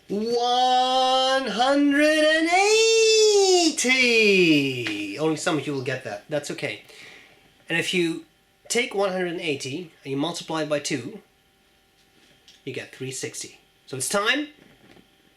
180! Only some of you will get that. That's okay. And if you take 180 and you multiply it by 2, you get 360. So it's time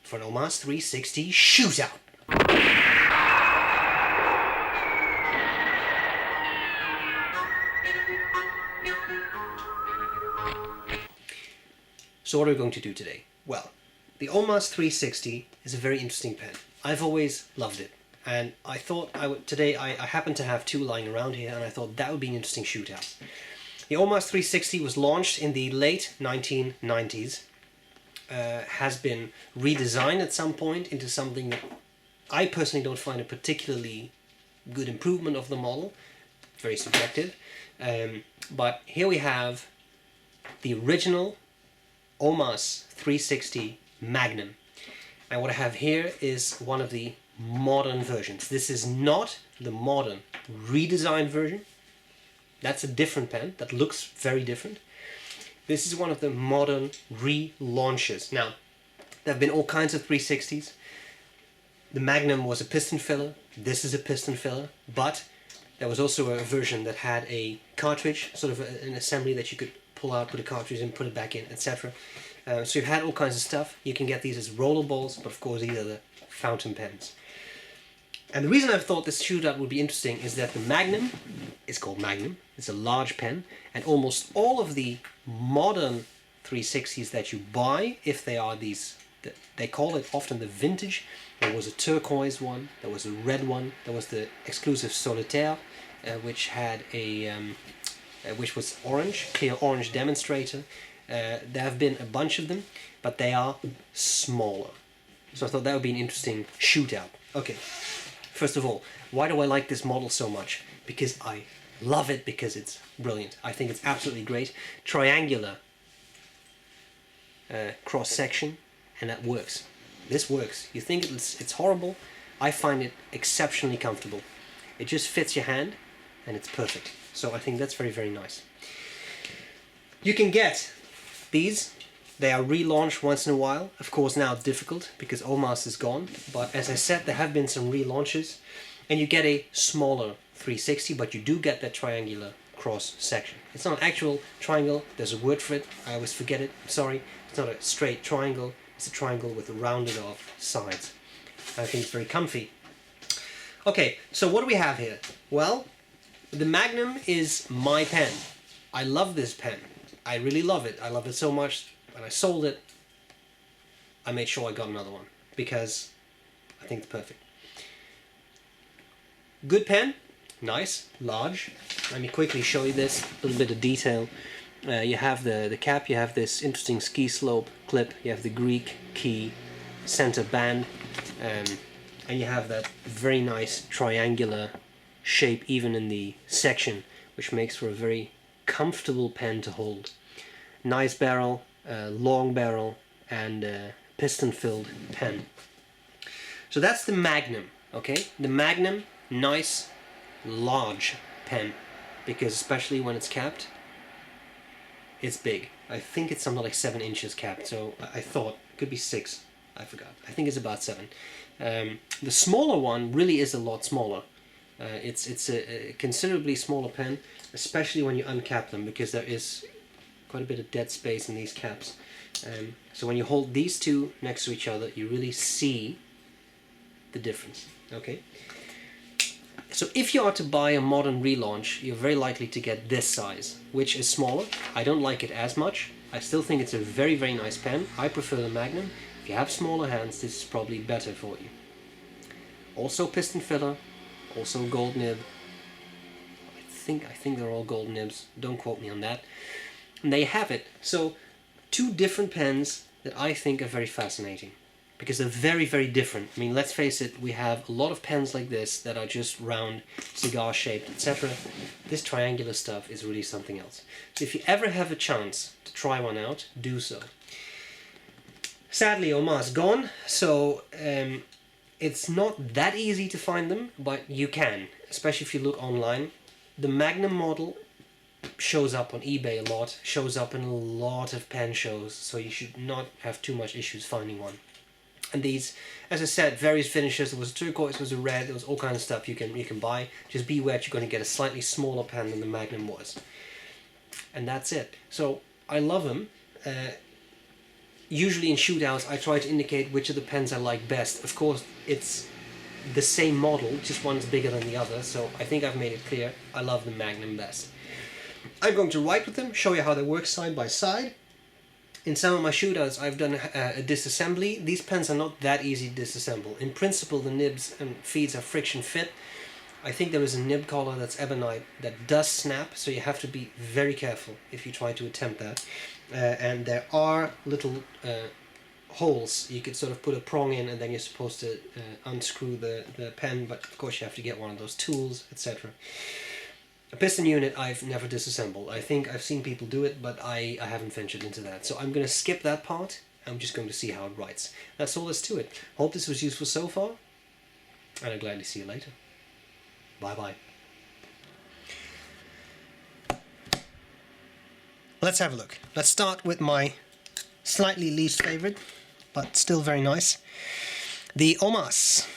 for an OMAS 360 shootout. So what are we going to do today? Well, the OMAS 360 is a very interesting pen. I've always loved it, and I thought today I happen to have two lying around here, and I thought that would be an interesting shootout. The OMAS 360 was launched in the late 1990s, has been redesigned at some point into something that I personally don't find a particularly good improvement of the model. Very subjective. But here we have the original OMAS 360 Magnum, and what I have here is one of the modern versions. This is not the modern redesigned version. That's a different pen that looks very different. This is one of the modern relaunches. Now, there have been all kinds of 360s. The Magnum was a piston filler. This is a piston filler, but there was also a version that had a cartridge, sort of an assembly that you could pull out, put a cartridge in, put it back in, etc. So you've had all kinds of stuff. You can get these as roller balls, but of course these are the fountain pens. And the reason I thought this shootout would be interesting is that the Magnum is called Magnum. It's a large pen, and almost all of the modern 360s that you buy, if they are these, they call it often the vintage. There was a turquoise one, there was a red one, there was the exclusive Solitaire, which had a which was orange, clear orange demonstrator. There have been a bunch of them, but they are smaller. So I thought that would be an interesting shootout. Okay, first of all, why do I like this model so much? Because I love it, because it's brilliant. I think it's absolutely great. Triangular cross-section, and that works. This works. You think it's horrible? I find it exceptionally comfortable. It just fits your hand, and it's perfect. So I think that's very, very nice. You can get these. They are relaunched once in a while. Of course, now it's difficult because OMAS is gone. But as I said, there have been some relaunches, and you get a smaller 360, but you do get that triangular cross section. It's not an actual triangle. There's a word for it. I always forget it. I'm sorry. It's not a straight triangle. It's a triangle with rounded off sides. I think it's very comfy. Okay, so what do we have here? Well, the Magnum is my pen. I love this pen. I really love it. I love it so much. When I sold it, I made sure I got another one because I think it's perfect. Good pen, nice, large. Let me quickly show you this, a little bit of detail. You have the cap, you have this interesting ski slope clip, you have the Greek key center band, and you have that very nice triangular shape even in the section, which makes for a very comfortable pen to hold. Nice barrel, long barrel, and piston-filled pen. So that's the Magnum, okay? The Magnum, nice, large pen, because especially when it's capped, it's big. I think it's something like 7 inches capped, so I thought it could be 6. I forgot. I think it's about 7. The smaller one really is a lot smaller. It's a considerably smaller pen, especially when you uncap them, because there is quite a bit of dead space in these caps. So when you hold these two next to each other, you really see the difference. Okay. So if you are to buy a modern relaunch, you're very likely to get this size, which is smaller. I don't like it as much. I still think it's a very, very nice pen. I prefer the Magnum. If you have smaller hands, this is probably better for you. Also piston filler, also gold nib. I think they're all gold nibs. Don't quote me on that. And there you have it. So two different pens that I think are very fascinating, because they're very, very different. I mean, let's face it, we have a lot of pens like this that are just round, cigar-shaped, etc. This triangular stuff is really something else. So if you ever have a chance to try one out, do so. Sadly, OMAS gone, so it's not that easy to find them, but you can, especially if you look online. The Magnum model shows up on eBay a lot, shows up in a lot of pen shows, so you should not have too much issues finding one. And these, as I said, various finishes. There was a turquoise, there was a red, there was all kinds of stuff you can buy. Just be aware you're going to get a slightly smaller pen than the Magnum was. And that's it. So I love them. Usually in shootouts I try to indicate which of the pens I like best. Of course it's the same model, just one's bigger than the other, so I think I've made it clear I love the Magnum best. I'm going to write with them, show you how they work side by side. In some of my shootouts I've done a disassembly. These pens are not that easy to disassemble. In principle the nibs and feeds are friction fit. I think there is a nib collar that's ebonite that does snap, so you have to be very careful if you try to attempt that. And there are little holes you could sort of put a prong in, and then you're supposed to unscrew the pen, but of course you have to get one of those tools, etc. A piston unit I've never disassembled. I think I've seen people do it, but I haven't ventured into that. So I'm going to skip that part. I'm just going to see how it writes. That's all there's to it. Hope this was useful so far, and I'll gladly see you later. Bye bye. Let's have a look. Let's start with my slightly least favorite, but still very nice. The OMAS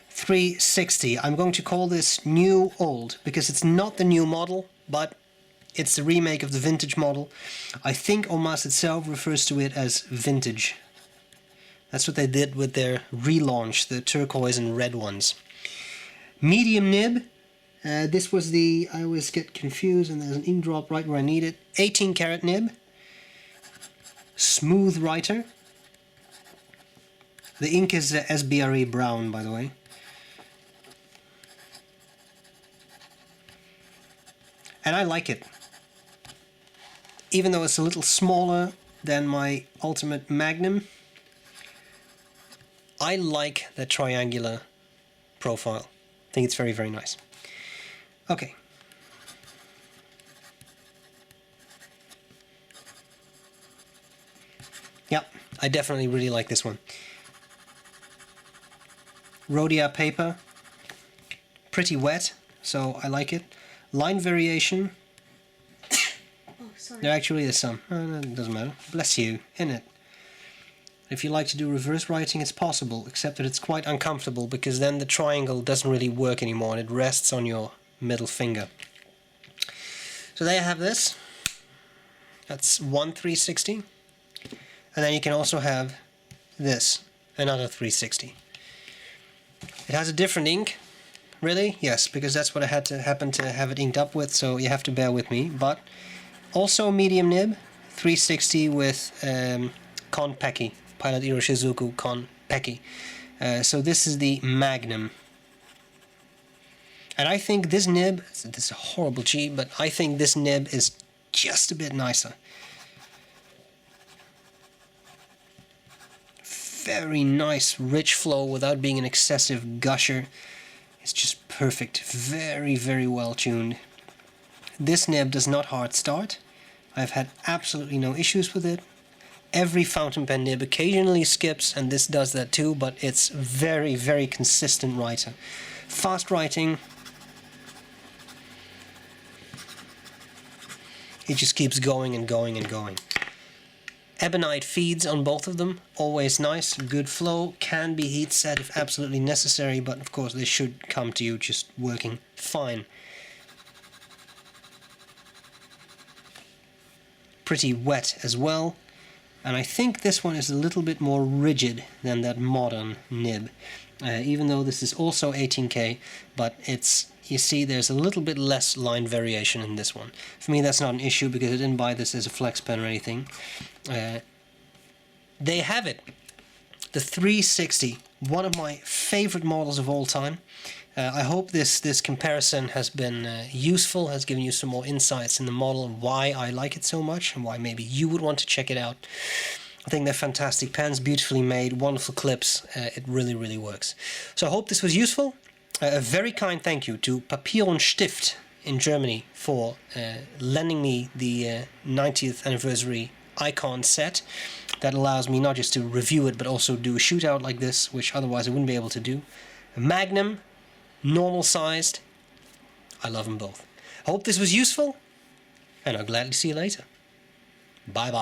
360. I'm going to call this new old because it's not the new model, but it's the remake of the vintage model. I think OMAS itself refers to it as vintage. That's what they did with their relaunch, the turquoise and red ones. Medium nib. This was the, I always get confused and there's an ink drop right where I need it. 18 karat nib. Smooth writer. The ink is SbRE brown, by the way. And I like it. Even though it's a little smaller than my Ultimate Magnum, I like the triangular profile. I think it's very, very nice. Okay. Yeah, I definitely really like this one. Rhodia paper. Pretty wet, so I like it. Line variation. Oh, sorry. There actually is some. Oh, it doesn't matter. Bless you, innit? If you like to do reverse writing, it's possible, except that it's quite uncomfortable because then the triangle doesn't really work anymore and it rests on your middle finger. So there you have this. That's one 360. And then you can also have this, another 360. It has a different ink. Really? Yes, because that's what I had to happen to have it inked up with, so you have to bear with me. But also medium nib, 360 with Konpeki, Pilot Iroshizuku Konpeki. So this is the Magnum. And I think this nib, this is a horrible G, but I think this nib is just a bit nicer. Very nice, rich flow without being an excessive gusher. It's just perfect. Very, very well tuned. This nib does not hard start. I've had absolutely no issues with it. Every fountain pen nib occasionally skips, and this does that too, but it's very, very consistent writer. Fast writing. It just keeps going and going and going. Ebonite feeds on both of them, always nice, good flow, can be heat set if absolutely necessary, but of course they should come to you just working fine. Pretty wet as well, and I think this one is a little bit more rigid than that modern nib, even though this is also 18K, but it's, you see there's a little bit less line variation in this one. For me that's not an issue because I didn't buy this as a flex pen or anything. They have it. The 360, one of my favorite models of all time. I hope this comparison has been useful, has given you some more insights in the model and why I like it so much and why maybe you would want to check it out. I think they're fantastic pens, beautifully made, wonderful clips. It really, really works. So I hope this was useful. A very kind thank you to Papier und Stift in Germany for lending me the 90th anniversary icon set that allows me not just to review it but also do a shootout like this, which otherwise I wouldn't be able to do. Magnum, normal sized. I love them both. I hope this was useful, and I'll gladly see you later. Bye bye.